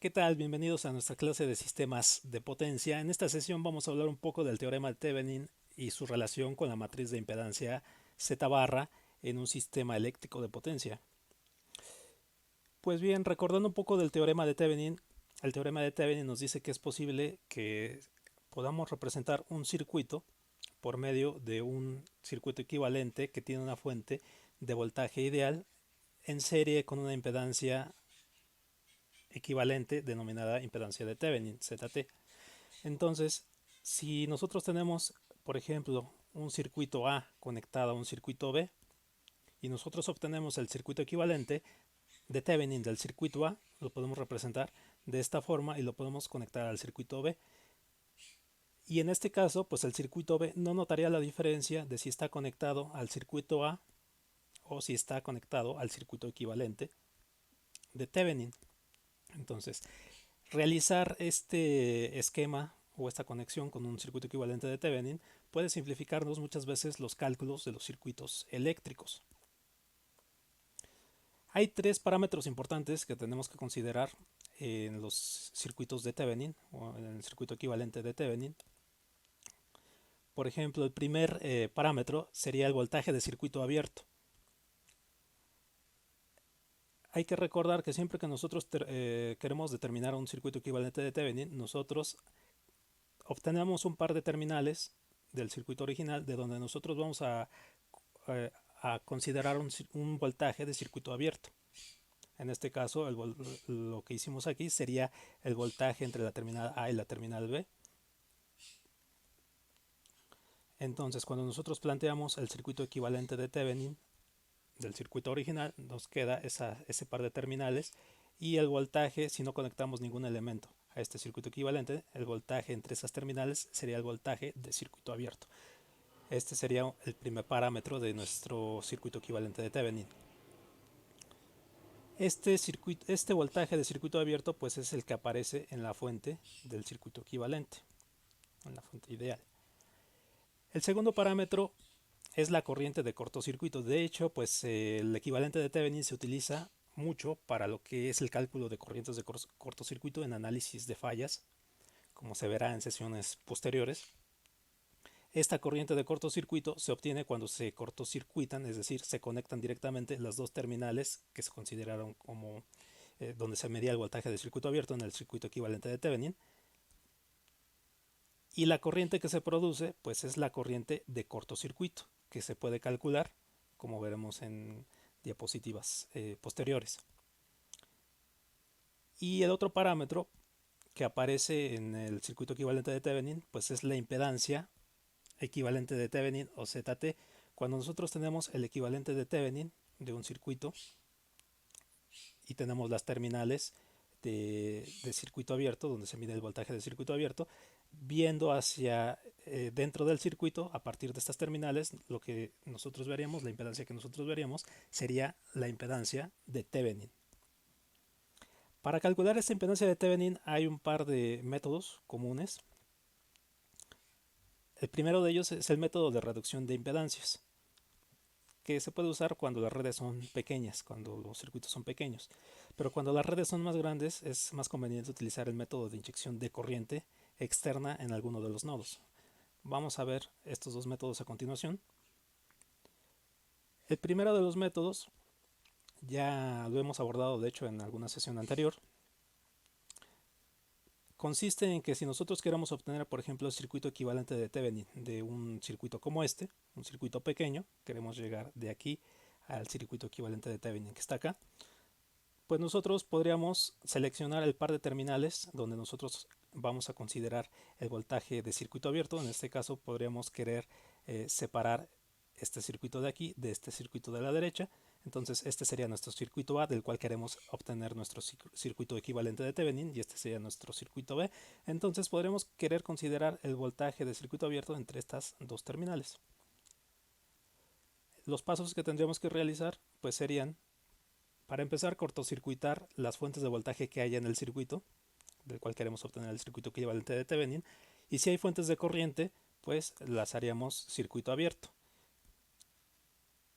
¿Qué tal? Bienvenidos a nuestra clase de sistemas de potencia. En esta sesión vamos a hablar un poco del teorema de Thevenin y su relación con la matriz de impedancia Z barra en un sistema eléctrico de potencia. Pues bien, recordando un poco del teorema de Thevenin, el teorema de Thevenin nos dice que es posible que podamos representar un circuito por medio de un circuito equivalente que tiene una fuente de voltaje ideal en serie con una impedancia equivalente denominada impedancia de Thevenin, ZT. Entonces, si nosotros tenemos, por ejemplo, un circuito A conectado a un circuito B y nosotros obtenemos el circuito equivalente de Thevenin del circuito A, lo podemos representar de esta forma y lo podemos conectar al circuito B. Y en este caso, pues el circuito B no notaría la diferencia de si está conectado al circuito A o si está conectado al circuito equivalente de Thevenin. Entonces, realizar este esquema o esta conexión con un circuito equivalente de Thevenin puede simplificarnos muchas veces los cálculos de los circuitos eléctricos. Hay tres parámetros importantes que tenemos que considerar en los circuitos de Thevenin o en el circuito equivalente de Thevenin. Por ejemplo, el primer parámetro sería el voltaje de circuito abierto. Hay que recordar que siempre que nosotros queremos determinar un circuito equivalente de Thevenin, nosotros obtenemos un par de terminales del circuito original de donde nosotros vamos eh, a considerar un voltaje de circuito abierto. En este caso, lo que hicimos aquí sería el voltaje entre la terminal A y la terminal B. Entonces, cuando nosotros planteamos el circuito equivalente de Thevenin del circuito original, nos queda ese par de terminales y el voltaje, si no conectamos ningún elemento a este circuito equivalente, el voltaje entre esas terminales sería el voltaje de circuito abierto. Este sería el primer parámetro de nuestro circuito equivalente de Thevenin. Este voltaje de circuito abierto pues es el que aparece en la fuente del circuito equivalente, en la fuente ideal. El segundo parámetro es la corriente de cortocircuito. De hecho, pues el equivalente de Thevenin se utiliza mucho para lo que es el cálculo de corrientes de cortocircuito en análisis de fallas, como se verá en sesiones posteriores. Esta corriente de cortocircuito se obtiene cuando se cortocircuitan, es decir, se conectan directamente las dos terminales que se consideraron como donde se medía el voltaje de circuito abierto en el circuito equivalente de Thevenin. Y la corriente que se produce pues es la corriente de cortocircuito, que se puede calcular, como veremos en diapositivas posteriores. Y el otro parámetro que aparece en el circuito equivalente de Thevenin pues es la impedancia equivalente de Thevenin o ZT. Cuando nosotros tenemos el equivalente de Thevenin de un circuito y tenemos las terminales de circuito abierto, donde se mide el voltaje de circuito abierto, viendo hacia dentro del circuito, a partir de estas terminales, lo que nosotros veríamos, la impedancia que nosotros veríamos, sería la impedancia de Thevenin. Para calcular esta impedancia de Thevenin hay un par de métodos comunes. El primero de ellos es el método de reducción de impedancias, que se puede usar cuando las redes son pequeñas, cuando los circuitos son pequeños. Pero cuando las redes son más grandes es más conveniente utilizar el método de inyección de corriente externa en alguno de los nodos. Vamos a ver estos dos métodos a continuación. El primero de los métodos ya lo hemos abordado de hecho en alguna sesión anterior. Consiste en que si nosotros queremos obtener, por ejemplo, el circuito equivalente de Thevenin de un circuito como este, un circuito pequeño, queremos llegar de aquí al circuito equivalente de Thevenin que está acá, pues nosotros podríamos seleccionar el par de terminales donde nosotros vamos a considerar el voltaje de circuito abierto. En este caso podríamos querer separar este circuito de aquí de este circuito de la derecha. Entonces este sería nuestro circuito A, del cual queremos obtener nuestro circuito equivalente de Thevenin, y este sería nuestro circuito B. Entonces podremos querer considerar el voltaje de circuito abierto entre estas dos terminales. Los pasos que tendríamos que realizar pues serían: para empezar, cortocircuitar las fuentes de voltaje que haya en el circuito, del cual queremos obtener el circuito equivalente de Thevenin. Y si hay fuentes de corriente, pues las haríamos circuito abierto.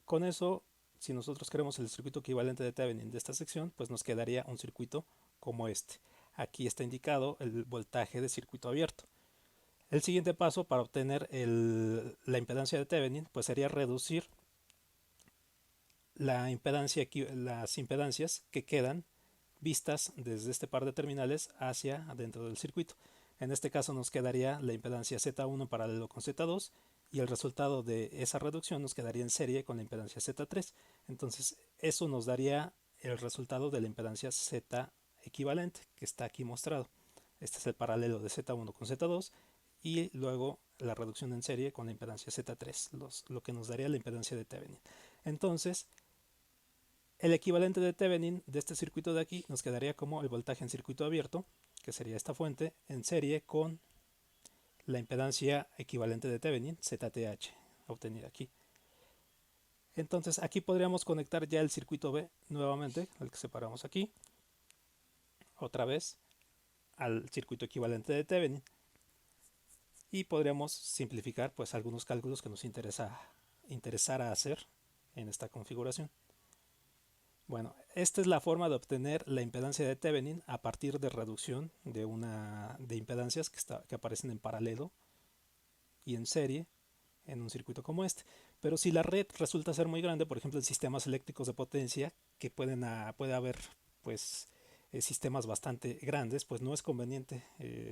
Con eso, si nosotros queremos el circuito equivalente de Thevenin de esta sección, pues nos quedaría un circuito como este. Aquí está indicado el voltaje de circuito abierto. El siguiente paso para obtener la impedancia de Thevenin pues sería reducir las impedancias que quedan vistas desde este par de terminales hacia adentro del circuito. En este caso nos quedaría la impedancia Z1 en paralelo con Z2 y el resultado de esa reducción nos quedaría en serie con la impedancia Z3. Entonces eso nos daría el resultado de la impedancia Z equivalente que está aquí mostrado. Este es el paralelo de Z1 con Z2 y luego la reducción en serie con la impedancia Z3, lo que nos daría la impedancia de Thevenin. Entonces, el equivalente de Thevenin de este circuito de aquí nos quedaría como el voltaje en circuito abierto, que sería esta fuente, en serie con la impedancia equivalente de Thevenin, ZTH, obtenida aquí. Entonces aquí podríamos conectar ya el circuito B nuevamente, el que separamos aquí, otra vez al circuito equivalente de Thevenin. Y podríamos simplificar pues algunos cálculos que nos interesara hacer en esta configuración. Bueno, esta es la forma de obtener la impedancia de Thevenin a partir de reducción de impedancias que aparecen en paralelo y en serie en un circuito como este. Pero si la red resulta ser muy grande, por ejemplo en sistemas eléctricos de potencia, que puede haber pues sistemas bastante grandes, pues no es conveniente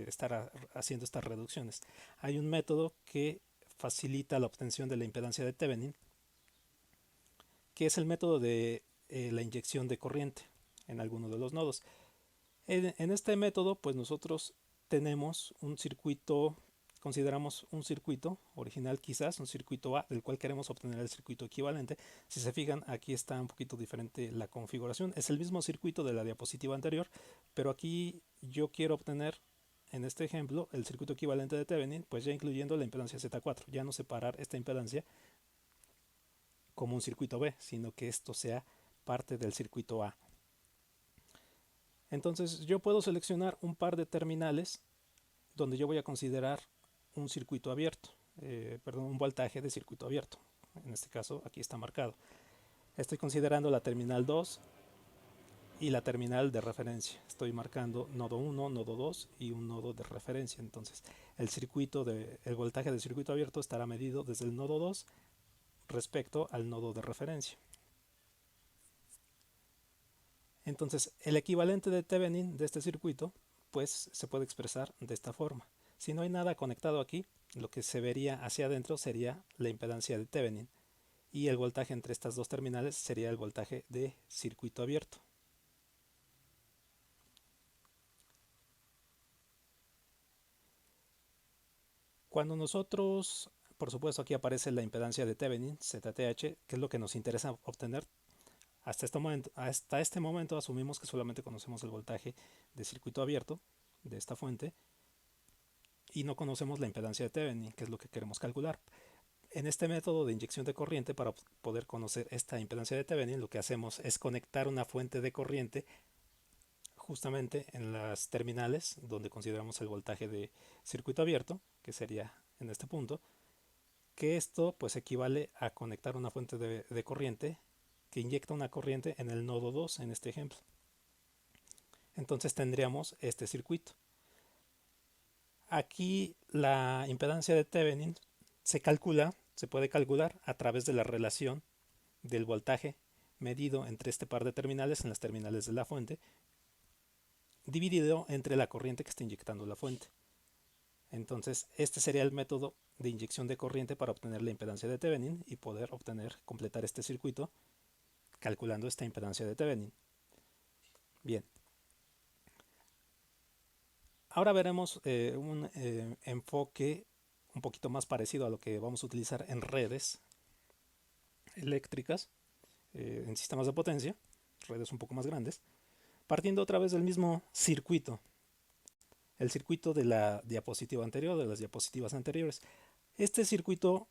estar haciendo estas reducciones. Hay un método que facilita la obtención de la impedancia de Thevenin, que es el método de la inyección de corriente en alguno de los nodos. En este método, pues nosotros tenemos un circuito, consideramos un circuito original quizás, un circuito A, del cual queremos obtener el circuito equivalente. Si se fijan, aquí está un poquito diferente la configuración. Es el mismo circuito de la diapositiva anterior, pero aquí yo quiero obtener, en este ejemplo, el circuito equivalente de Thevenin, pues ya incluyendo la impedancia Z4. Ya no separar esta impedancia como un circuito B, sino que esto sea parte del circuito A. Entonces yo puedo seleccionar un par de terminales donde yo voy a considerar un circuito abierto, un voltaje de circuito abierto. En este caso aquí está marcado. Estoy considerando la terminal 2 y la terminal de referencia. Estoy marcando nodo 1, nodo 2 y un nodo de referencia. Entonces el voltaje de circuito abierto estará medido desde el nodo 2 respecto al nodo de referencia. Entonces, el equivalente de Thevenin de este circuito, pues se puede expresar de esta forma. Si no hay nada conectado aquí, lo que se vería hacia adentro sería la impedancia de Thevenin y el voltaje entre estas dos terminales sería el voltaje de circuito abierto. Cuando nosotros, por supuesto aquí aparece la impedancia de Thevenin, ZTH, que es lo que nos interesa obtener. Hasta este momento asumimos que solamente conocemos el voltaje de circuito abierto de esta fuente y no conocemos la impedancia de Thevenin, que es lo que queremos calcular. En este método de inyección de corriente, para poder conocer esta impedancia de Thevenin, lo que hacemos es conectar una fuente de corriente justamente en las terminales donde consideramos el voltaje de circuito abierto, que sería en este punto, que esto pues equivale a conectar una fuente de corriente que inyecta una corriente en el nodo 2 en este ejemplo. Entonces tendríamos este circuito. Aquí la impedancia de Thevenin se puede calcular a través de la relación del voltaje medido entre este par de terminales en las terminales de la fuente, dividido entre la corriente que está inyectando la fuente. Entonces este sería el método de inyección de corriente para obtener la impedancia de Thevenin y poder completar este circuito calculando esta impedancia de Thevenin. Bien. Ahora veremos un enfoque un poquito más parecido a lo que vamos a utilizar en redes eléctricas, en sistemas de potencia, redes un poco más grandes, partiendo otra vez del mismo circuito, el circuito de la diapositiva anterior, de las diapositivas anteriores. Este circuito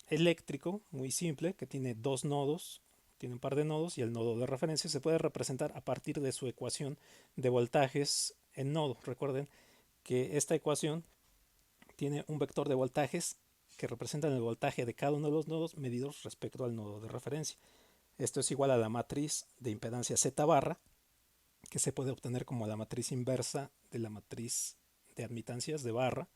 eléctrico, muy simple, que tiene dos nodos, tiene un par de nodos y el nodo de referencia se puede representar a partir de su ecuación de voltajes en nodo. Recuerden que esta ecuación tiene un vector de voltajes que representan el voltaje de cada uno de los nodos medidos respecto al nodo de referencia. Esto es igual a la matriz de impedancia Z barra que se puede obtener como la matriz inversa de la matriz de admitancias de barra,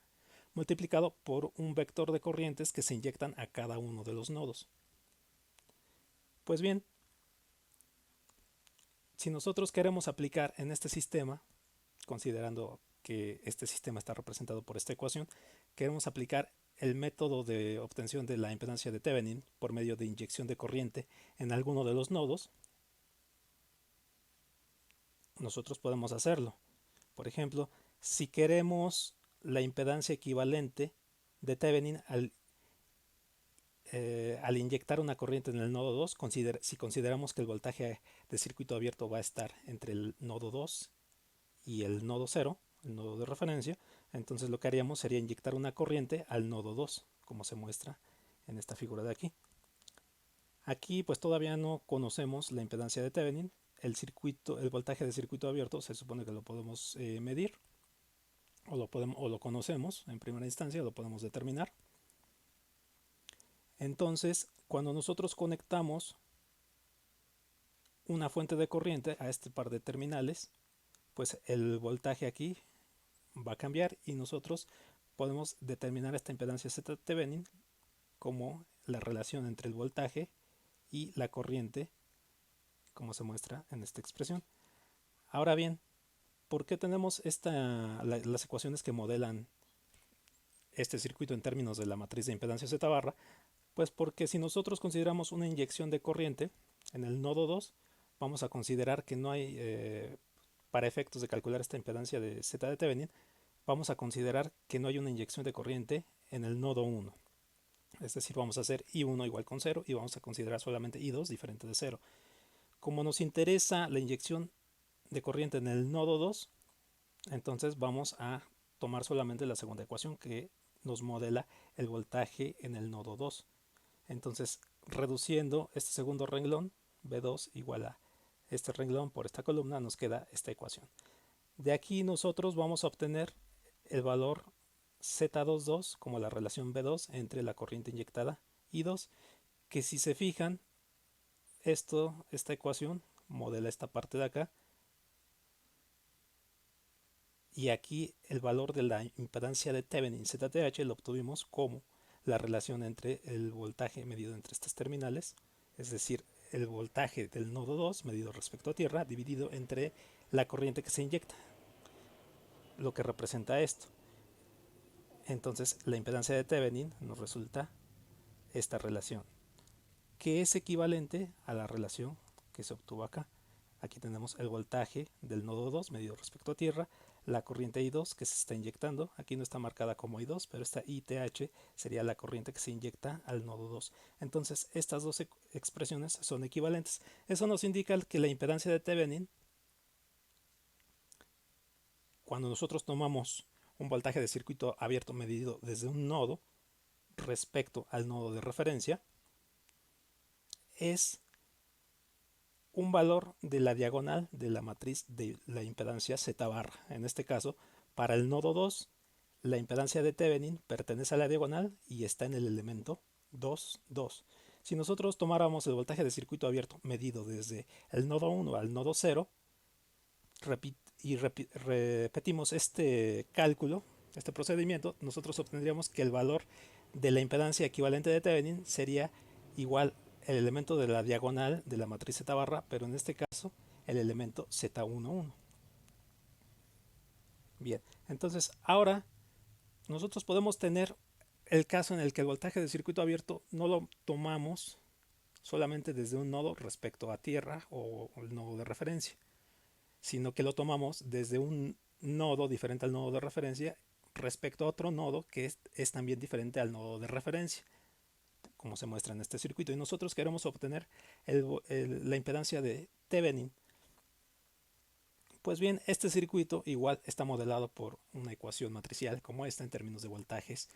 multiplicado por un vector de corrientes que se inyectan a cada uno de los nodos. Pues bien, si nosotros queremos aplicar en este sistema, considerando que este sistema está representado por esta ecuación, queremos aplicar el método de obtención de la impedancia de Thevenin por medio de inyección de corriente en alguno de los nodos, nosotros podemos hacerlo. Por ejemplo, si queremos la impedancia equivalente de Thevenin al inyectar una corriente en el nodo 2, si consideramos que el voltaje de circuito abierto va a estar entre el nodo 2 y el nodo 0, el nodo de referencia, entonces lo que haríamos sería inyectar una corriente al nodo 2, como se muestra en esta figura de aquí. Aquí pues todavía no conocemos la impedancia de Thevenin. El voltaje de circuito abierto se supone que lo podemos medir o lo conocemos en primera instancia, lo podemos determinar. Entonces, cuando nosotros conectamos una fuente de corriente a este par de terminales, pues el voltaje aquí va a cambiar y nosotros podemos determinar esta impedancia Z Thevenin como la relación entre el voltaje y la corriente, como se muestra en esta expresión. Ahora bien, ¿por qué tenemos las ecuaciones que modelan este circuito en términos de la matriz de impedancia Z barra? Pues porque si nosotros consideramos una inyección de corriente en el nodo 2, vamos a considerar que no hay, para efectos de calcular esta impedancia de Z de Thevenin, vamos a considerar que no hay una inyección de corriente en el nodo 1. Es decir, vamos a hacer I1 igual con 0 y vamos a considerar solamente I2 diferente de 0. Como nos interesa la inyección de corriente en el nodo 2, entonces vamos a tomar solamente la segunda ecuación que nos modela el voltaje en el nodo 2. Entonces, reduciendo este segundo renglón, B2 igual a este renglón por esta columna, nos queda esta ecuación. De aquí nosotros vamos a obtener el valor Z22 como la relación B2 entre la corriente inyectada I2, que si se fijan, esta ecuación modela esta parte de acá, y aquí el valor de la impedancia de Thevenin ZTH lo obtuvimos como la relación entre el voltaje medido entre estas terminales, es decir, el voltaje del nodo 2 medido respecto a tierra dividido entre la corriente que se inyecta, lo que representa esto. Entonces la impedancia de Thevenin nos resulta esta relación, que es equivalente a la relación que se obtuvo acá. Aquí tenemos el voltaje del nodo 2 medido respecto a tierra, la corriente I2 que se está inyectando, aquí no está marcada como I2, pero esta ITH sería la corriente que se inyecta al nodo 2. Entonces estas dos expresiones son equivalentes. Eso nos indica que la impedancia de Thevenin, cuando nosotros tomamos un voltaje de circuito abierto medido desde un nodo respecto al nodo de referencia, es un valor de la diagonal de la matriz de la impedancia Z barra. En este caso, para el nodo 2, la impedancia de Thevenin pertenece a la diagonal y está en el elemento 2, 2. Si nosotros tomáramos el voltaje de circuito abierto medido desde el nodo 1 al nodo 0 y repetimos este cálculo, este procedimiento, nosotros obtendríamos que el valor de la impedancia equivalente de Thevenin sería igual el elemento de la diagonal de la matriz Z barra, pero en este caso el elemento Z11. Bien, entonces ahora nosotros podemos tener el caso en el que el voltaje de circuito abierto no lo tomamos solamente desde un nodo respecto a tierra o el nodo de referencia, sino que lo tomamos desde un nodo diferente al nodo de referencia respecto a otro nodo que es también diferente al nodo de referencia, como se muestra en este circuito. Y nosotros queremos obtener la impedancia de Thevenin. Pues bien, este circuito igual está modelado por una ecuación matricial como esta en términos de voltajes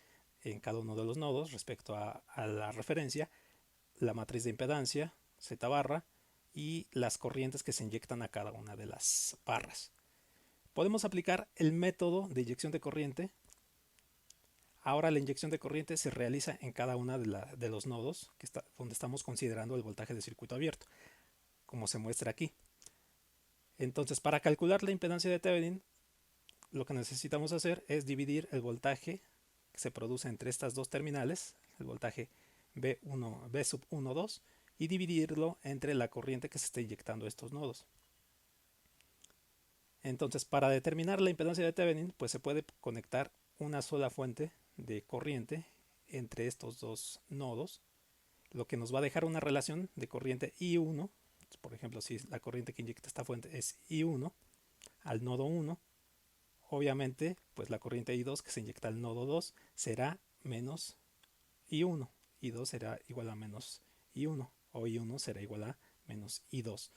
en cada uno de los nodos respecto a la referencia, la matriz de impedancia, Z barra, y las corrientes que se inyectan a cada una de las barras. Podemos aplicar el método de inyección de corriente. Ahora la inyección de corriente se realiza en cada uno de los nodos donde estamos considerando el voltaje de circuito abierto, como se muestra aquí. Entonces, para calcular la impedancia de Thevenin, lo que necesitamos hacer es dividir el voltaje que se produce entre estas dos terminales, el voltaje B1, B sub 1, 2, y dividirlo entre la corriente que se está inyectando a estos nodos. Entonces, para determinar la impedancia de Thevenin, pues se puede conectar una sola fuente de corriente entre estos dos nodos, lo que nos va a dejar una relación de corriente I1. Por ejemplo, si la corriente que inyecta esta fuente es I1 al nodo 1, obviamente pues la corriente I2 que se inyecta al nodo 2 será menos I1. I2 será igual a menos I1 o I1 será igual a menos I2.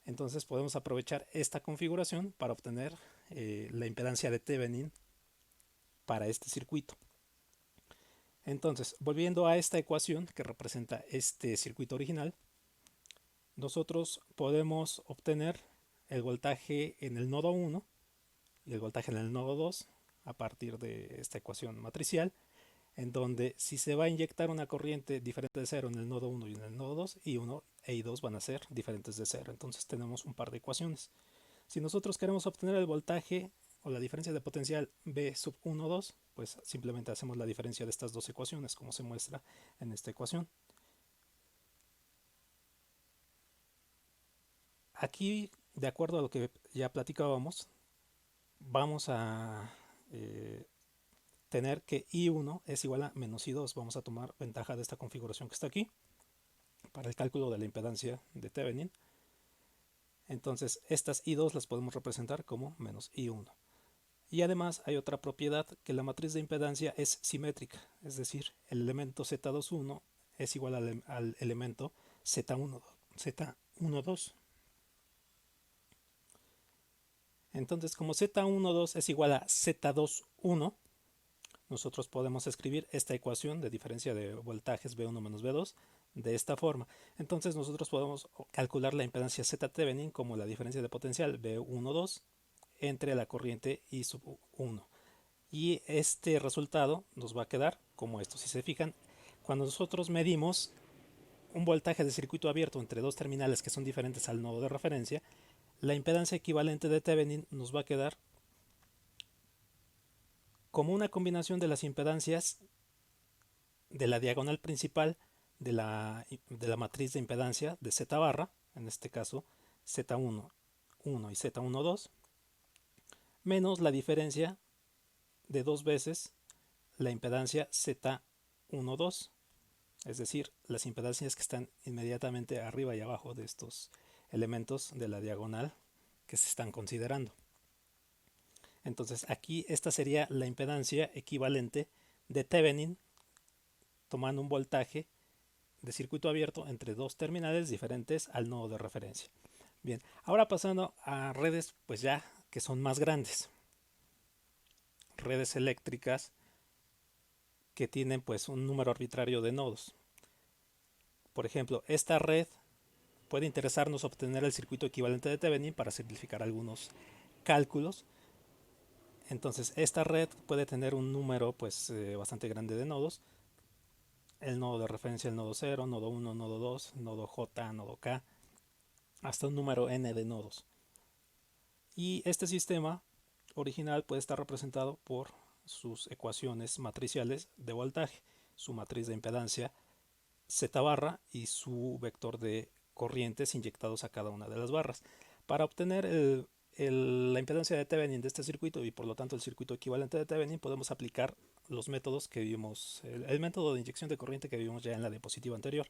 Entonces podemos aprovechar esta configuración para obtener la impedancia de Thevenin para este circuito. Entonces, volviendo a esta ecuación que representa este circuito original, nosotros podemos obtener el voltaje en el nodo 1 y el voltaje en el nodo 2 a partir de esta ecuación matricial, en donde si se va a inyectar una corriente diferente de 0 en el nodo 1 y en el nodo 2, I1 e I2 van a ser diferentes de 0. Entonces tenemos un par de ecuaciones. Si nosotros queremos obtener el voltaje o la diferencia de potencial B sub 1, 2, pues simplemente hacemos la diferencia de estas dos ecuaciones, como se muestra en esta ecuación. Aquí, de acuerdo a lo que ya platicábamos, vamos a tener que I1 es igual a menos I2. Vamos a tomar ventaja de esta configuración que está aquí para el cálculo de la impedancia de Thevenin. Entonces estas I2 las podemos representar como menos I1. Y además hay otra propiedad, que la matriz de impedancia es simétrica, es decir, el elemento Z21 es igual al elemento Z1, Z12. Entonces, como Z12 es igual a Z21, nosotros podemos escribir esta ecuación de diferencia de voltajes B1 menos B2 de esta forma. Entonces nosotros podemos calcular la impedancia Z Thevenin como la diferencia de potencial B12 entre la corriente I sub 1. Y este resultado nos va a quedar como esto. Si se fijan, cuando nosotros medimos un voltaje de circuito abierto entre dos terminales que son diferentes al nodo de referencia, la impedancia equivalente de Thevenin nos va a quedar como una combinación de las impedancias de la diagonal principal de la matriz de impedancia de Z barra, en este caso Z1, 1 y Z1, 2, menos la diferencia de dos veces la impedancia Z1, 2, es decir, las impedancias que están inmediatamente arriba y abajo de estos elementos de la diagonal que se están considerando. Entonces aquí esta sería la impedancia equivalente de Thevenin tomando un voltaje de circuito abierto entre dos terminales diferentes al nodo de referencia. Bien, ahora pasando a redes pues ya que son más grandes, redes eléctricas que tienen pues un número arbitrario de nodos. Por ejemplo, esta red puede interesarnos obtener el circuito equivalente de Thevenin para simplificar algunos cálculos. Entonces esta red puede tener un número pues bastante grande de nodos. El nodo de referencia, el nodo 0, nodo 1, nodo 2, nodo J, nodo K, hasta un número n de nodos. Y este sistema original puede estar representado por sus ecuaciones matriciales de voltaje, su matriz de impedancia Z barra y su vector de corrientes inyectados a cada una de las barras. Para obtener la impedancia de Thevenin de este circuito y por lo tanto el circuito equivalente de Thevenin, podemos aplicar los métodos que vimos, el método de inyección de corriente que vimos ya en la diapositiva anterior.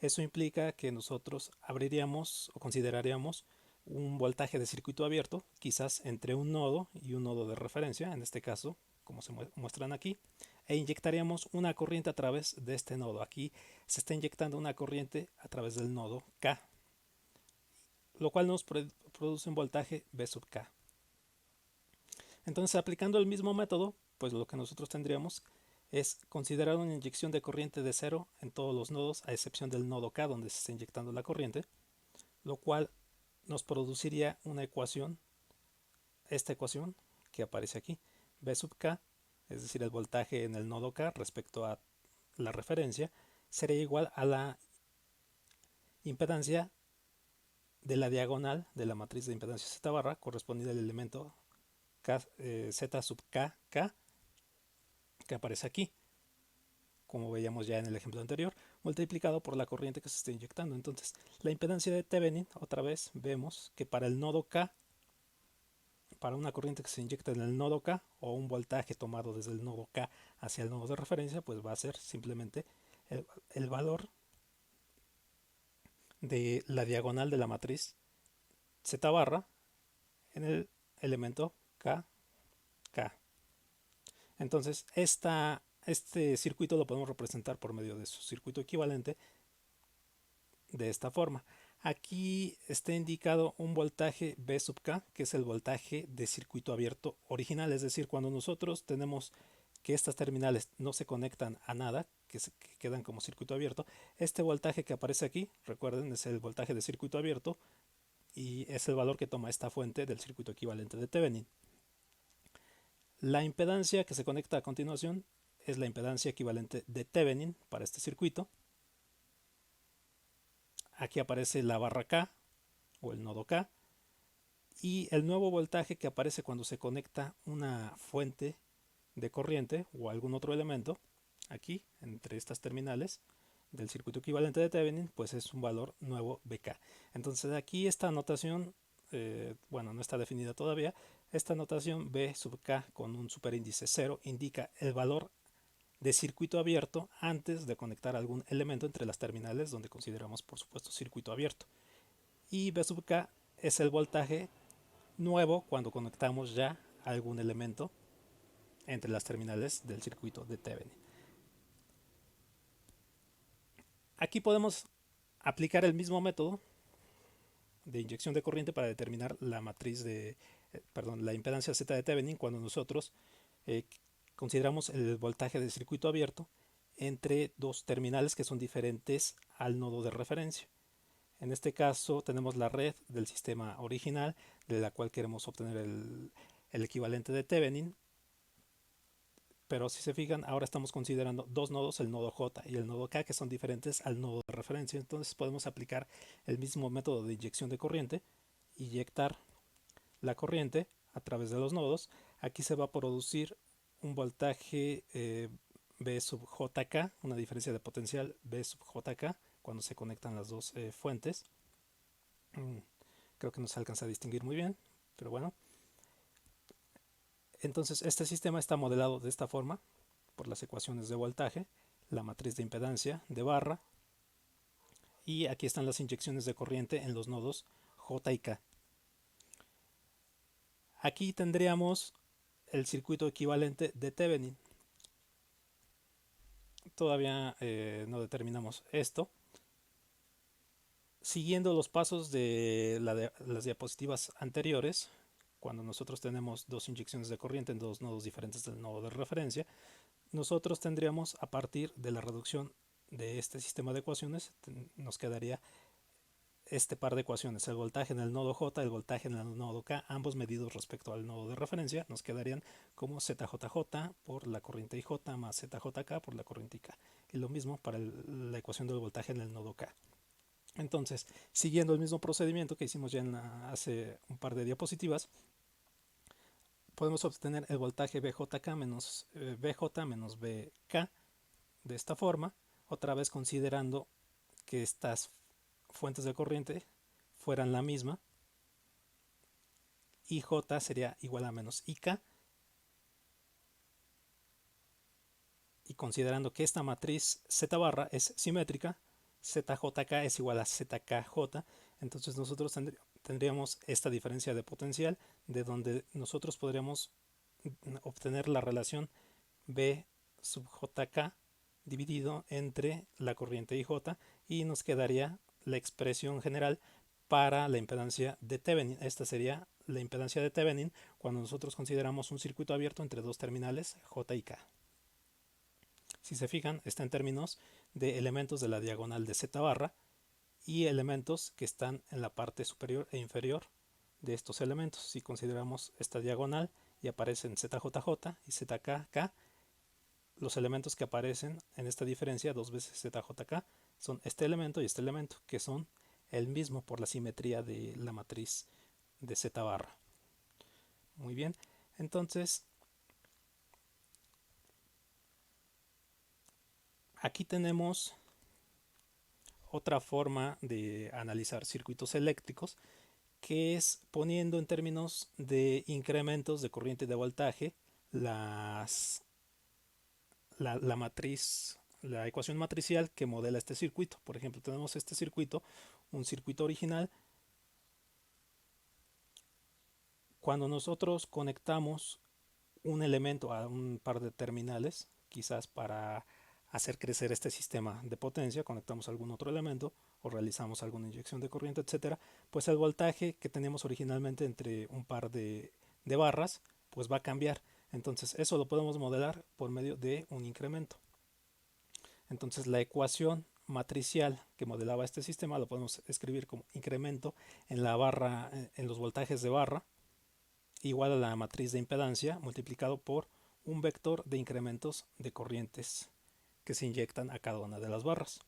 Eso implica que nosotros abriríamos o consideraríamos un voltaje de circuito abierto, quizás entre un nodo y un nodo de referencia, en este caso, como se muestran aquí, e inyectaríamos una corriente a través de este nodo. Aquí se está inyectando una corriente a través del nodo K, lo cual nos produce un voltaje B sub K. Entonces, aplicando el mismo método, pues lo que nosotros tendríamos es considerar una inyección de corriente de 0 en todos los nodos, a excepción del nodo K donde se está inyectando la corriente, lo cual nos produciría una ecuación, esta ecuación que aparece aquí, B sub K, es decir, el voltaje en el nodo K respecto a la referencia, sería igual a la impedancia de la diagonal de la matriz de impedancia Z barra correspondiente al elemento K, Z sub K, K, que aparece aquí, como veíamos ya en el ejemplo anterior, multiplicado por la corriente que se está inyectando. Entonces, la impedancia de Thevenin, otra vez vemos que para el nodo K, para una corriente que se inyecta en el nodo K o un voltaje tomado desde el nodo K hacia el nodo de referencia, pues va a ser simplemente el valor de la diagonal de la matriz Z barra en el elemento K, K. Entonces, este circuito lo podemos representar por medio de su circuito equivalente de esta forma. Aquí está indicado un voltaje V sub K, que es el voltaje de circuito abierto original, es decir, cuando nosotros tenemos que estas terminales no se conectan a nada, que quedan como circuito abierto, este voltaje que aparece aquí, recuerden, es el voltaje de circuito abierto y es el valor que toma esta fuente del circuito equivalente de Thevenin. La impedancia que se conecta a continuación es la impedancia equivalente de Thevenin para este circuito. Aquí aparece la barra K o el nodo K y el nuevo voltaje que aparece cuando se conecta una fuente de corriente o algún otro elemento aquí entre estas terminales del circuito equivalente de Thevenin, pues es un valor nuevo BK. Entonces aquí esta notación, bueno, no está definida todavía. Esta notación B sub K con un superíndice 0 indica el valor de circuito abierto antes de conectar algún elemento entre las terminales donde consideramos por supuesto circuito abierto. Y B sub K es el voltaje nuevo cuando conectamos ya algún elemento entre las terminales del circuito de Thevenin. Aquí podemos aplicar el mismo método de inyección de corriente para determinar la matriz de, la impedancia Z de Thevenin cuando nosotros consideramos el voltaje de circuito abierto entre dos terminales que son diferentes al nodo de referencia. En este caso tenemos la red del sistema original de la cual queremos obtener el equivalente de Thevenin, pero si se fijan ahora estamos considerando dos nodos, el nodo J y el nodo K, que son diferentes al nodo de referencia. Entonces podemos aplicar el mismo método de inyección de corriente, inyectar la corriente a través de los nodos. Aquí se va a producir un voltaje V sub JK, una diferencia de potencial V sub JK cuando se conectan las dos fuentes. Creo que no se alcanza a distinguir muy bien, pero bueno. Entonces este sistema está modelado de esta forma por las ecuaciones de voltaje, la matriz de impedancia de barra y aquí están las inyecciones de corriente en los nodos J y K. Aquí tendríamos el circuito equivalente de Thevenin. Todavía no determinamos esto. Siguiendo los pasos de las diapositivas anteriores, cuando nosotros tenemos dos inyecciones de corriente en dos nodos diferentes del nodo de referencia, nosotros tendríamos a partir de la reducción de este sistema de ecuaciones, nos quedaría este par de ecuaciones, el voltaje en el nodo J, el voltaje en el nodo K, ambos medidos respecto al nodo de referencia, nos quedarían como ZJJ por la corriente IJ más ZJK por la corriente IK. Y lo mismo para la ecuación del voltaje en el nodo K. Entonces, siguiendo el mismo procedimiento que hicimos ya hace un par de diapositivas, podemos obtener el voltaje BJK menos BJ menos BK de esta forma, otra vez considerando que estas fuentes de corriente fueran la misma, IJ sería igual a menos IK, y considerando que esta matriz Z barra es simétrica, ZJK es igual a ZKJ, entonces nosotros tendríamos esta diferencia de potencial de donde nosotros podríamos obtener la relación B sub JK dividido entre la corriente IJ y nos quedaría la expresión general para la impedancia de Thevenin. Esta sería la impedancia de Thevenin cuando nosotros consideramos un circuito abierto entre dos terminales J y K. Si se fijan, está en términos de elementos de la diagonal de Z barra y elementos que están en la parte superior e inferior de estos elementos. Si consideramos esta diagonal y aparecen ZJJ y ZKK, los elementos que aparecen en esta diferencia, dos veces ZJK, son este elemento y este elemento, que son el mismo por la simetría de la matriz de Z barra. Muy bien, entonces aquí tenemos otra forma de analizar circuitos eléctricos, que es poniendo en términos de incrementos de corriente de voltaje la matriz, la ecuación matricial que modela este circuito. Por ejemplo, tenemos este circuito, un circuito original. Cuando nosotros conectamos un elemento a un par de terminales, quizás para hacer crecer este sistema de potencia, conectamos algún otro elemento o realizamos alguna inyección de corriente, etcétera, pues el voltaje que teníamos originalmente entre un par de barras, pues va a cambiar. Entonces eso lo podemos modelar por medio de un incremento. Entonces la ecuación matricial que modelaba este sistema lo podemos escribir como incremento en la barra, en los voltajes de barra, igual a la matriz de impedancia multiplicado por un vector de incrementos de corrientes que se inyectan a cada una de las barras.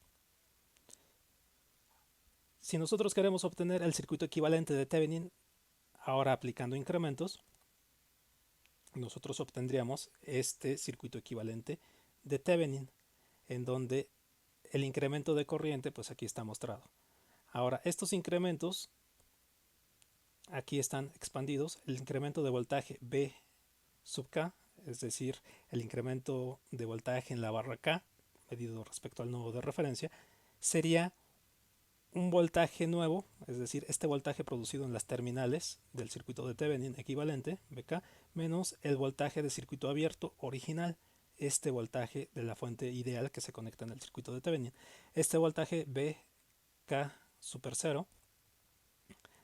Si nosotros queremos obtener el circuito equivalente de Thevenin, ahora aplicando incrementos, nosotros obtendríamos este circuito equivalente de Thevenin, en donde el incremento de corriente, pues aquí está mostrado. Ahora, estos incrementos aquí están expandidos. El incremento de voltaje B sub K, es decir, el incremento de voltaje en la barra K, medido respecto al nodo de referencia, sería un voltaje nuevo, es decir, este voltaje producido en las terminales del circuito de Thevenin equivalente, BK, menos el voltaje de circuito abierto original, este voltaje de la fuente ideal que se conecta en el circuito de Thevenin. Este voltaje BK super 0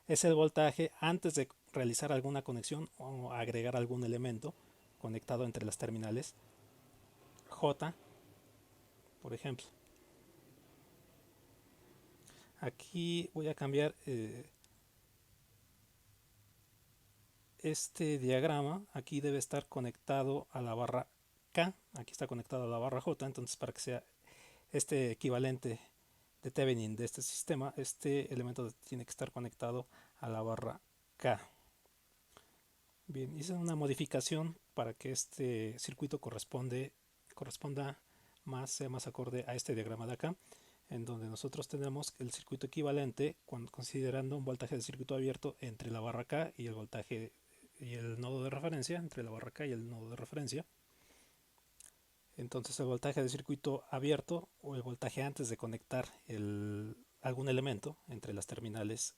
es el voltaje antes de realizar alguna conexión o agregar algún elemento conectado entre las terminales J, por ejemplo. Aquí voy a cambiar este diagrama. Aquí debe estar conectado a la barra K, aquí está conectado a la barra J, entonces para que sea este equivalente de Thevenin de este sistema, este elemento tiene que estar conectado a la barra K. Bien, hice una modificación para que este circuito corresponda más, sea más acorde a este diagrama de acá, en donde nosotros tenemos el circuito equivalente considerando un voltaje de circuito abierto entre la barra K y el voltaje y el nodo de referencia, entre la barra K y el nodo de referencia. Entonces el voltaje de circuito abierto o el voltaje antes de conectar algún elemento entre las terminales,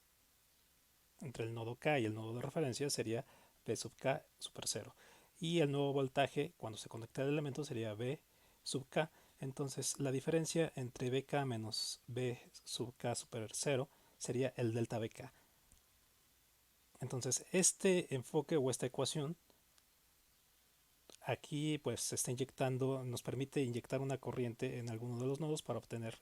entre el nodo K y el nodo de referencia, sería B sub K super 0. Y el nuevo voltaje cuando se conecta el elemento sería B sub K. Entonces la diferencia entre BK menos B sub K super 0 sería el delta BK. Entonces este enfoque o esta ecuación aquí pues se está inyectando, nos permite inyectar una corriente en alguno de los nodos para obtener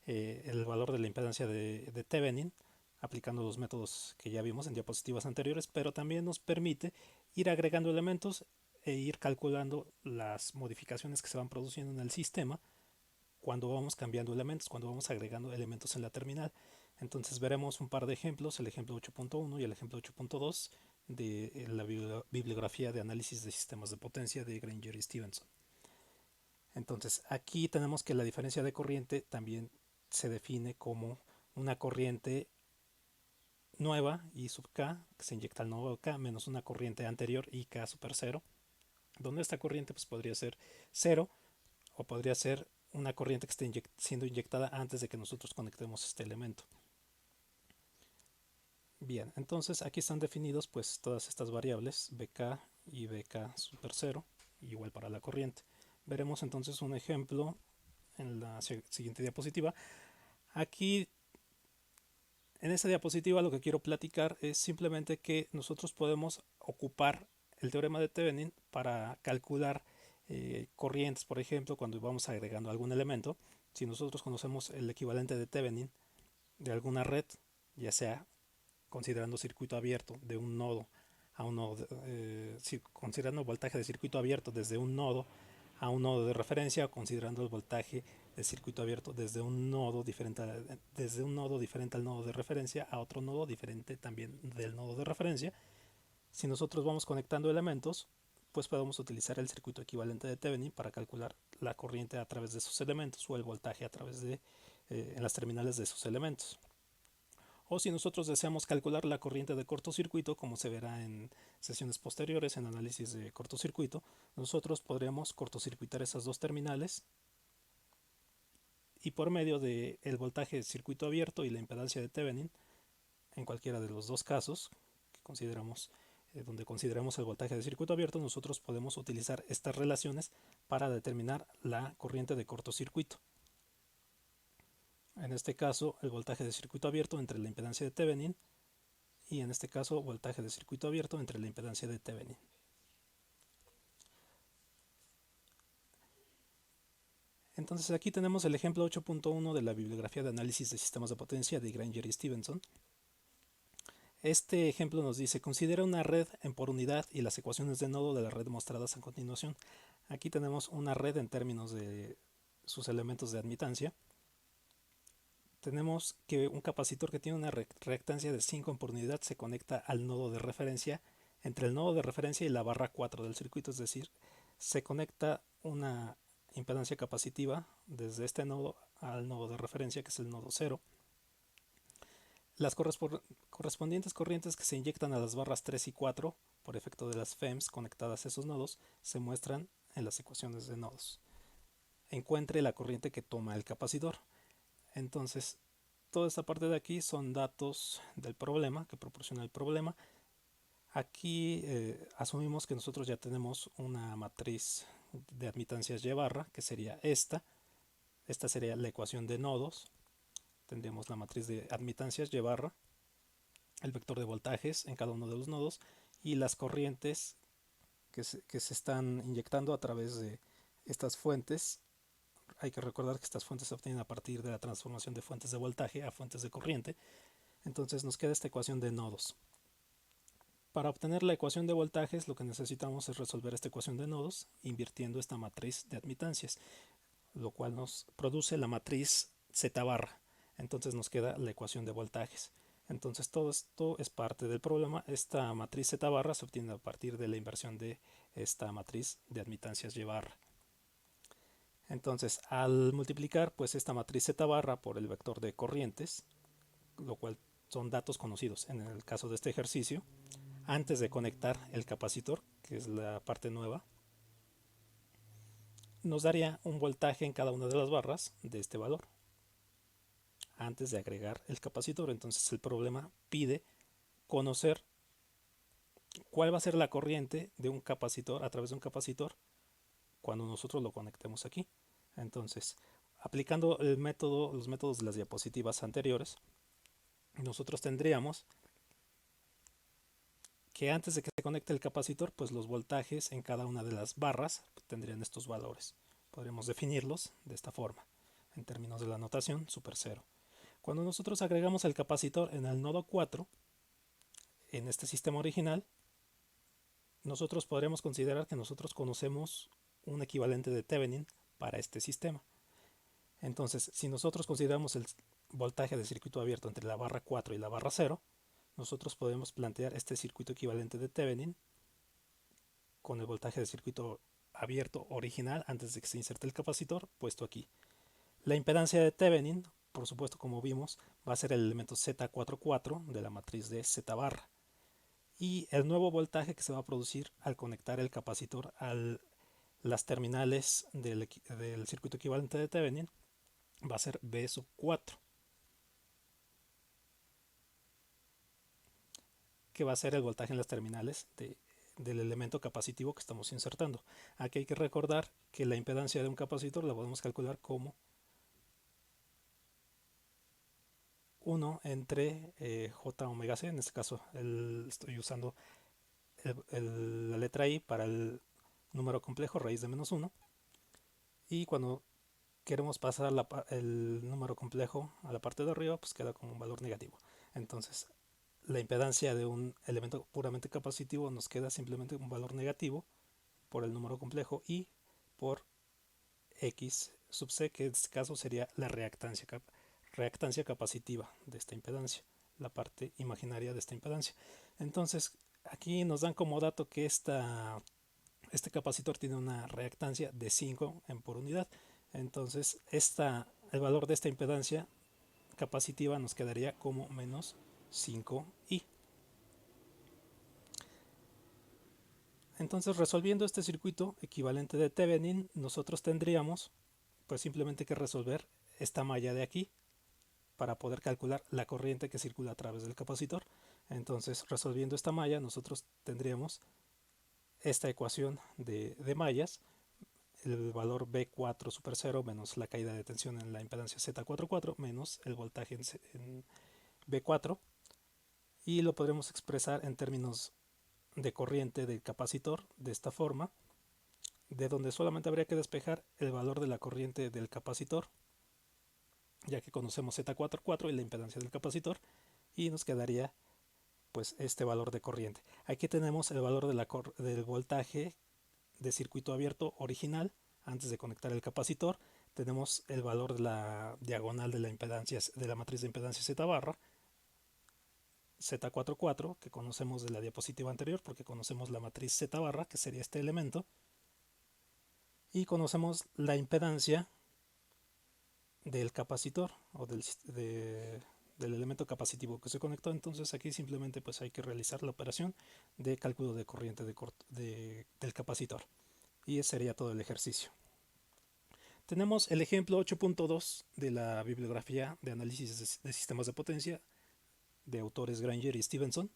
el valor de la impedancia de Thevenin, aplicando los métodos que ya vimos en diapositivas anteriores, pero también nos permite ir agregando elementos e ir calculando las modificaciones que se van produciendo en el sistema cuando vamos cambiando elementos, cuando vamos agregando elementos en la terminal. Entonces veremos un par de ejemplos, el ejemplo 8.1 y el ejemplo 8.2 de la bibliografía de análisis de sistemas de potencia de Granger y Stevenson. Entonces aquí tenemos que la diferencia de corriente también se define como una corriente nueva I sub K que se inyecta al nodo K menos una corriente anterior IK super 0, donde esta corriente pues podría ser 0 o podría ser una corriente que esté siendo inyectada antes de que nosotros conectemos este elemento. Bien, entonces aquí están definidos pues todas estas variables BK y BK super 0 igual para la corriente. Veremos entonces un ejemplo en la siguiente diapositiva. Aquí en esta diapositiva lo que quiero platicar es simplemente que nosotros podemos ocupar el teorema de Thevenin para calcular corrientes, por ejemplo, cuando vamos agregando algún elemento. Si nosotros conocemos el equivalente de Thevenin de alguna red, ya sea considerando circuito abierto de un nodo a un nodo, considerando voltaje de circuito abierto desde un nodo a un nodo de referencia, considerando el voltaje del circuito abierto desde un nodo diferente al nodo de referencia a otro nodo diferente también del nodo de referencia. Si nosotros vamos conectando elementos, pues podemos utilizar el circuito equivalente de Thevenin para calcular la corriente a través de esos elementos o el voltaje a través de en las terminales de esos elementos. O si nosotros deseamos calcular la corriente de cortocircuito, como se verá en sesiones posteriores en análisis de cortocircuito, nosotros podríamos cortocircuitar esas dos terminales y por medio del voltaje de circuito abierto y la impedancia de Thevenin, en cualquiera de los dos casos que consideramos, donde consideramos el voltaje de circuito abierto, nosotros podemos utilizar estas relaciones para determinar la corriente de cortocircuito. En este caso, el voltaje de circuito abierto entre la impedancia de Thevenin y en este caso, voltaje de circuito abierto entre la impedancia de Thevenin. Entonces aquí tenemos el ejemplo 8.1 de la bibliografía de análisis de sistemas de potencia de Granger y Stevenson. Este ejemplo nos dice, considera una red en por unidad y las ecuaciones de nodo de la red mostradas a continuación. Aquí tenemos una red en términos de sus elementos de admitancia. Tenemos que un capacitor que tiene una reactancia de 5 en por unidad se conecta al nodo de referencia, entre el nodo de referencia y la barra 4 del circuito, es decir, se conecta una impedancia capacitiva desde este nodo al nodo de referencia, que es el nodo 0. Las correspondientes corrientes que se inyectan a las barras 3 y 4 por efecto de las FEMs conectadas a esos nodos se muestran en las ecuaciones de nodos. Encuentre la corriente que toma el capacitor. Entonces, toda esta parte de aquí son datos del problema, que proporciona el problema. Aquí asumimos que nosotros ya tenemos una matriz de admitancias Y barra, que sería esta. Esta sería la ecuación de nodos. Tendríamos la matriz de admitancias Y barra, el vector de voltajes en cada uno de los nodos y las corrientes que se están inyectando a través de estas fuentes. Hay que recordar que estas fuentes se obtienen a partir de la transformación de fuentes de voltaje a fuentes de corriente. Entonces nos queda esta ecuación de nodos. Para obtener la ecuación de voltajes, lo que necesitamos es resolver esta ecuación de nodos invirtiendo esta matriz de admitancias, lo cual nos produce la matriz Z barra. Entonces nos queda la ecuación de voltajes. Entonces todo esto es parte del problema. Esta matriz Z barra se obtiene a partir de la inversión de esta matriz de admitancias Y barra. Entonces, al multiplicar pues esta matriz Z barra por el vector de corrientes, lo cual son datos conocidos en el caso de este ejercicio, antes de conectar el capacitor, que es la parte nueva, nos daría un voltaje en cada una de las barras de este valor, antes de agregar el capacitor. Entonces el problema pide conocer cuál va a ser la corriente de un capacitor a través de un capacitor cuando nosotros lo conectemos aquí. Entonces, aplicando los métodos de las diapositivas anteriores, nosotros tendríamos que antes de que se conecte el capacitor, pues los voltajes en cada una de las barras tendrían estos valores. Podríamos definirlos de esta forma, en términos de la notación super cero. Cuando nosotros agregamos el capacitor en el nodo 4, en este sistema original, nosotros podríamos considerar que nosotros conocemos un equivalente de Thevenin para este sistema. Entonces, si nosotros consideramos el voltaje de circuito abierto entre la barra 4 y la barra 0, nosotros podemos plantear este circuito equivalente de Thevenin con el voltaje de circuito abierto original antes de que se inserte el capacitor puesto aquí. La impedancia de Thevenin, por supuesto, como vimos, va a ser el elemento Z44 de la matriz de Z barra. Y el nuevo voltaje que se va a producir al conectar el capacitor a las terminales del circuito equivalente de Thevenin va a ser B sub 4, que va a ser el voltaje en las terminales del elemento capacitivo que estamos insertando. Aquí hay que recordar que la impedancia de un capacitor la podemos calcular como 1 entre J omega C. En este caso estoy usando la letra I para el número complejo, raíz de menos 1. Y cuando queremos pasar el número complejo a la parte de arriba, pues queda como un valor negativo. Entonces, la impedancia de un elemento puramente capacitivo nos queda simplemente un valor negativo por el número complejo y por X sub C, que en este caso sería la reactancia capacitiva de esta impedancia, la parte imaginaria de esta impedancia. Entonces, aquí nos dan como dato que este capacitor tiene una reactancia de 5 en por unidad. Entonces, el valor de esta impedancia capacitiva nos quedaría como menos 5i. Entonces, resolviendo este circuito equivalente de Thevenin, nosotros tendríamos pues simplemente que resolver esta malla de aquí para poder calcular la corriente que circula a través del capacitor. Entonces, resolviendo esta malla, nosotros tendríamos esta ecuación de mallas, el valor B4 super 0 menos la caída de tensión en la impedancia Z44 menos el voltaje en B4, y lo podremos expresar en términos de corriente del capacitor de esta forma, de donde solamente habría que despejar el valor de la corriente del capacitor, ya que conocemos Z44 y la impedancia del capacitor, y nos quedaría pues este valor de corriente. Aquí tenemos el valor del voltaje de circuito abierto original antes de conectar el capacitor. Tenemos el valor de la diagonal de la impedancia, de la matriz de impedancia Z barra, Z44, que conocemos de la diapositiva anterior porque conocemos la matriz Z barra, que sería este elemento, y conocemos la impedancia del capacitor o del elemento capacitivo que se conectó. Entonces aquí simplemente pues hay que realizar la operación de cálculo de corriente del capacitor, y ese sería todo el ejercicio. Tenemos el ejemplo 8.2 de la bibliografía de análisis de sistemas de potencia de autores Granger y Stevenson.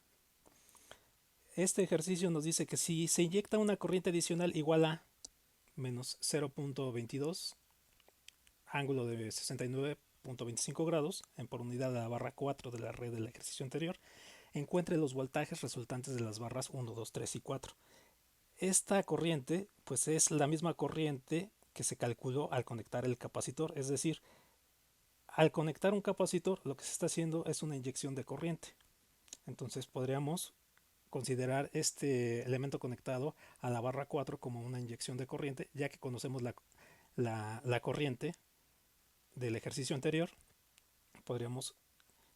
Este ejercicio nos dice que si se inyecta una corriente adicional igual a menos 0.22, ángulo de 69.25 grados en por unidad de la barra 4 de la red del ejercicio anterior, encuentre los voltajes resultantes de las barras 1, 2, 3 y 4. Esta corriente pues es la misma corriente que se calculó al conectar el capacitor, es decir, al conectar un capacitor lo que se está haciendo es una inyección de corriente. Entonces podríamos considerar este elemento conectado a la barra 4 como una inyección de corriente, ya que conocemos la corriente del ejercicio anterior. Podríamos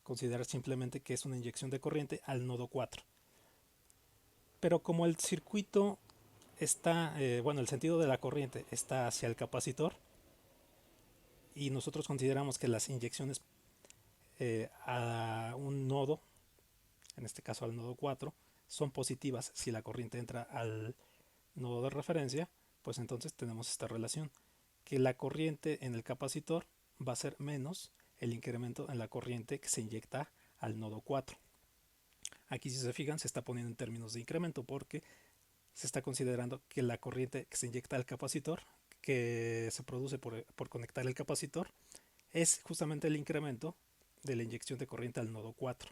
considerar simplemente que es una inyección de corriente al nodo 4. Pero como el circuito está, el sentido de la corriente está hacia el capacitor, y nosotros consideramos que las inyecciones a un nodo, en este caso al nodo 4, son positivas si la corriente entra al nodo de referencia, pues entonces tenemos esta relación, que la corriente en el capacitor va a ser menos el incremento en la corriente que se inyecta al nodo 4. Aquí, si se fijan, se está poniendo en términos de incremento porque se está considerando que la corriente que se inyecta al capacitor, que se produce por conectar el capacitor, es justamente el incremento de la inyección de corriente al nodo 4.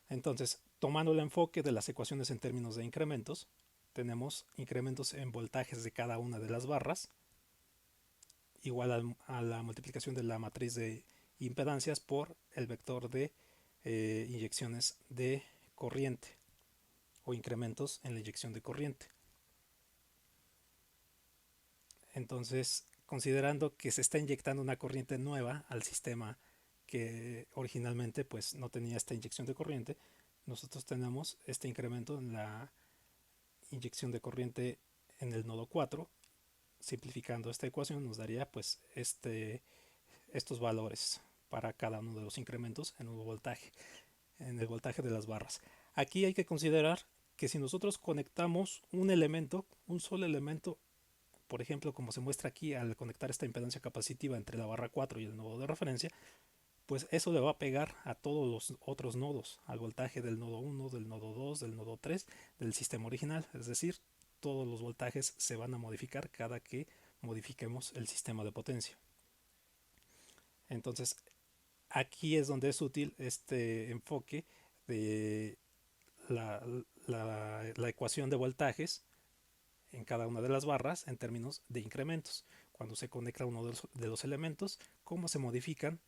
Entonces, tomando el enfoque de las ecuaciones en términos de incrementos, tenemos incrementos en voltajes de cada una de las barras, igual a la multiplicación de la matriz de impedancias por el vector de inyecciones de corriente o incrementos en la inyección de corriente. Entonces, considerando que se está inyectando una corriente nueva al sistema que originalmente pues no tenía esta inyección de corriente, nosotros tenemos este incremento en la inyección de corriente en el nodo 4. Simplificando esta ecuación nos daría pues estos valores para cada uno de los incrementos en el voltaje de las barras. Aquí hay que considerar que si nosotros conectamos un solo elemento, por ejemplo, como se muestra aquí al conectar esta impedancia capacitiva entre la barra 4 y el nodo de referencia, pues eso le va a pegar a todos los otros nodos, al voltaje del nodo 1, del nodo 2, del nodo 3, del sistema original. Es decir, todos los voltajes se van a modificar cada que modifiquemos el sistema de potencia. Entonces, aquí es donde es útil este enfoque de la ecuación de voltajes en cada una de las barras en términos de incrementos. Cuando se conecta uno de los elementos, cómo se modifican,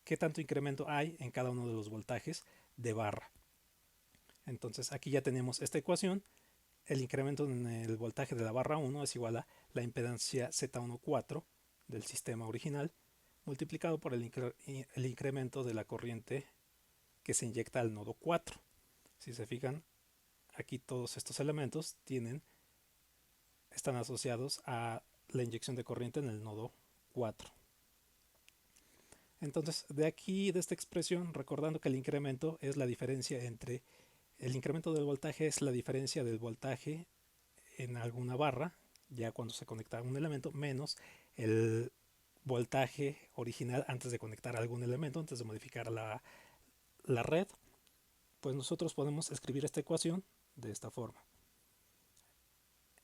qué tanto incremento hay en cada uno de los voltajes de barra. Entonces aquí ya tenemos esta ecuación el incremento en el voltaje de la barra 1 es igual a la impedancia Z14 del sistema original multiplicado por el incremento de la corriente que se inyecta al nodo 4. Si se fijan, aquí todos estos elementos están asociados a la inyección de corriente en el nodo 4. Entonces, de aquí, de esta expresión, recordando que el incremento es la diferencia entre el incremento del voltaje es la diferencia del voltaje en alguna barra, ya cuando se conecta a un elemento, menos el voltaje original antes de conectar algún elemento, antes de modificar la red, pues nosotros podemos escribir esta ecuación de esta forma.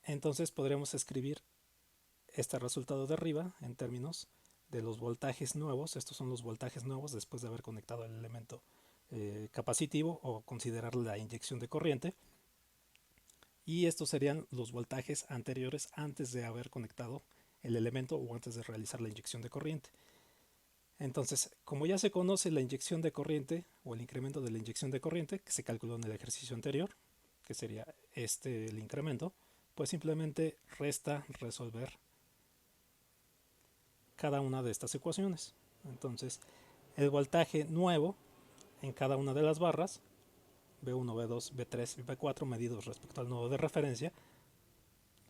Entonces podremos escribir este resultado de arriba en términos de los voltajes nuevos. Estos son los voltajes nuevos después de haber conectado el elemento capacitivo o considerar la inyección de corriente. Y estos serían los voltajes anteriores antes de haber conectado el elemento o antes de realizar la inyección de corriente. Entonces, como ya se conoce la inyección de corriente o el incremento de la inyección de corriente que se calculó en el ejercicio anterior, que sería el incremento, pues simplemente resta resolver cada una de estas ecuaciones. Entonces, el voltaje nuevo en cada una de las barras, B1, B2, B3 y B4 medidos respecto al nodo de referencia,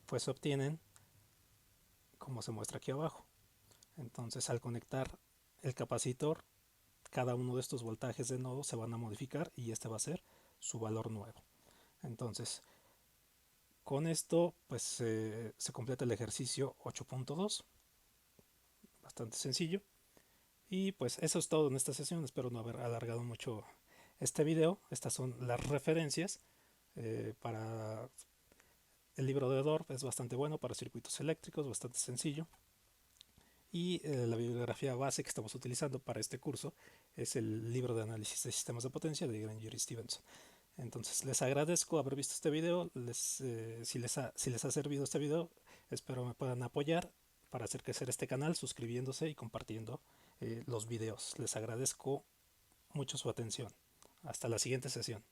pues se obtienen como se muestra aquí abajo. Entonces, al conectar el capacitor, cada uno de estos voltajes de nodo se van a modificar y este va a ser su valor nuevo. Entonces, con esto pues se completa el ejercicio 8.2, bastante sencillo. Y pues eso es todo en esta sesión, espero no haber alargado mucho este video. Estas son las referencias para el libro de Dorf, es bastante bueno para circuitos eléctricos, bastante sencillo. Y la bibliografía base que estamos utilizando para este curso es el libro de análisis de sistemas de potencia de Granger y Stevenson. Entonces les agradezco haber visto este video. Si les ha servido este video, espero me puedan apoyar para hacer crecer este canal suscribiéndose y compartiendo los videos. Les agradezco mucho su atención. Hasta la siguiente sesión.